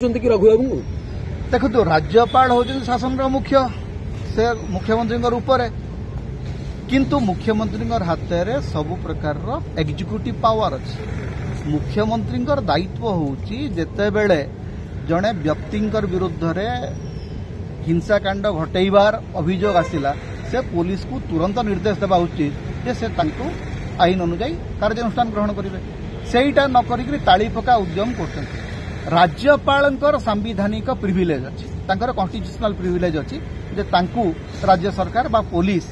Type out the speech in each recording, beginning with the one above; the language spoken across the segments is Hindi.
कि रघुबाबू देखो राज्यपाल हूँ शासन मुख्य से मुख्यमंत्री ऊपर किंतु मुख्यमंत्री हाथ में सब प्रकार एग्जीक्यूटिव पावर अच्छी। मुख्यमंत्री दायित्व हूँ जितेबले जड़े व्यक्ति विरुद्ध रे हिंसाकांड घटेबार अभियोग आसला से पुलिस को तुरंत निर्देश देवा उचित जे से आईन अनुजाई कार्यानुष्ठान ग्रहण करेंगे। सेटा न करी ताली पका उद्यम कर राज्यपाल सांविधानिक प्रिविलेज अच्छी कन्स्टिट्यूशनल प्रिविलेज अच्छी जे तांकू राज्य सरकार बा पुलिस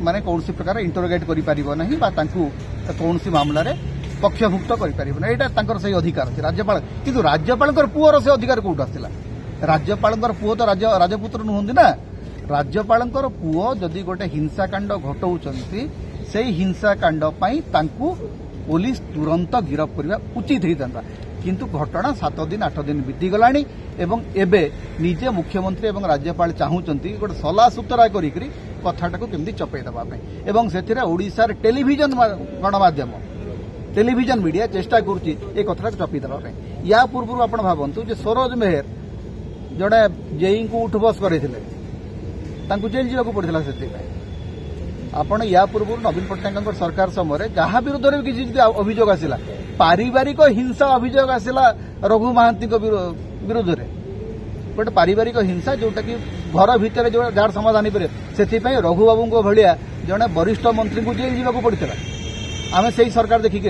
माने कौन प्रकार इंटरोगेट करि परिबो नहीं बा तांकू कौन मामला रे पक्षभुक्त करि परिबो नहीं। एटा सही अधिकार अच्छी राज्यपाल किंतु राज्यपाल पुओर से अधिकार कोउट आसला। राज्यपाल पुओ तो राजपुत्र नुहंती ना। राज्यपाल पुओ जदि गोटे हिंसाकांड घटाउचंती से हिंसाकांड पई तांकू पुलिस तुरंत गिरफ करबा उचित होता किंतु घटना 7 दिन 8 दिन बीती गलानी एवं एबे निजे मुख्यमंत्री एवं राज्यपाल चाहूचंती गोटे सला सुतरा करी कथाटाको केमती चपई देबा पई एवं सेथिरे ओडिसार टेलीविजन गणमाध्यम टेलीविजन मीडिया चेष्टा करुच्ची ए कथाटाको चपई देबा पई। या पूर्व आपण भाबंतु जे सरोज मेहर जड़े जेई को उठ बस करथिले तांकु जेल जीवाको पड़िथिला सेति आपण या पूर्व नवीन पट्टनायक सरकार समय जहाँ विरुद्ध में किसी अभियोग आसला पारिवारिक हिंसा अभियोग आसला रघु महांती विरुद्ध में गोटे पारिवारिक हिंसा जोटा कि घर भितर जो जार समाधान हो पारे से रघुबाबू भाया जड़े वरिष्ठ मंत्री को जेल जीवाक पड़ता आम से सरकार देखिक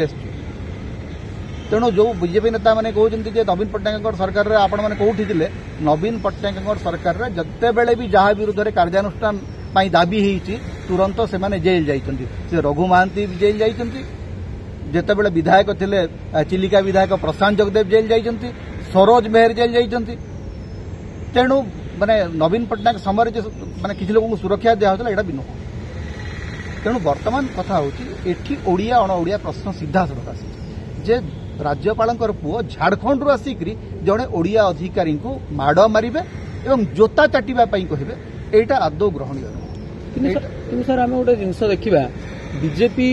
तेणु जो बीजेपी नेता मैंने कहते नवीन पट्टनायक सरकार आपण मैंने कौटी थे नवीन पट्टनायक सरकार जिते बेले भी जहाँ विरुद्ध में कार्यानुष्ठान दाबी होती तुरंत से माने जेल जाइछन्ति। से रघु महांती जेल जाइछन्ति जेतेबेले विधायक थिले चिलिका विधायक प्रशांत जगदेव जेल जाइछन्ति सरोज मेहर जेल जाइछन्ति। तेणु माने नवीन पट्टनायक समय माने किसी लोगों को सुरक्षा दिया होता एटा भी नुह। तेणु वर्तमान कथा होची एठी ओडिया अण ओडिया प्रश्न सीधा सड़क आसी जे राज्यपाल पुओ झारखंड रु आसिक जड़े ओडिया अधिकारी को माड़ मारे एवं जोता चाटिबा पई कहिबे एटा आदौ ग्रहणीय नुह। सर आम गोटे जिन देखा बीजेपी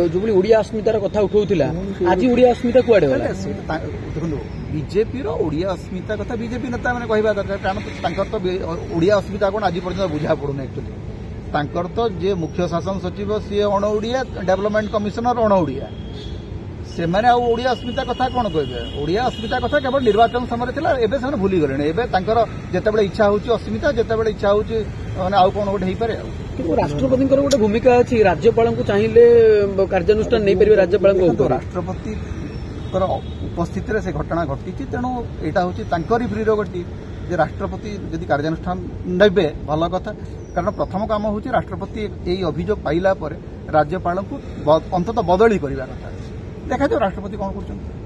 जो ओडिया अस्मितार कथा उठाऊला आज ओडिया अस्मिता कुआडे गला देखो बीजेपी ओडिया अस्मिता कथा बीजेपी नेता मैंने कहवा दरकार कारण तो ओडिया अस्मिता कौन आज पर्यटन बुझा पड़ूना एक्चुअली तो जे मुख्य शासन सचिव सी अण ओडिया डेवलपमेंट कमिशनर अण ओडिया से मैंने ओडिया अस्मिता कथा कौन कहे ओडिया अस्मिता कथा केवल निर्वाचन समय था एवं भूली गले एवं जितेबाला इच्छा हो अस्मिता जितेबाला इच्छा हो आउ कौन गोटे हो पारे कि राष्ट्रपति गोटे भूमिका अच्छी राज्यपाल को चाहिए कार्यानुष्ठान नहीं पारे राज्यपाल राष्ट्रपति उपस्थिति से घटना घटी तेणु यहाँ हूँ प्रिरोगेटिव जे राष्ट्रपति जदि कार्यानुष्ठान नेबे भल कथा कारण प्रथम काम हूँ राष्ट्रपति यही अभियोग पाइला राज्यपाल को अंततः बदली करने कथा देखा राष्ट्रपति कौन कर।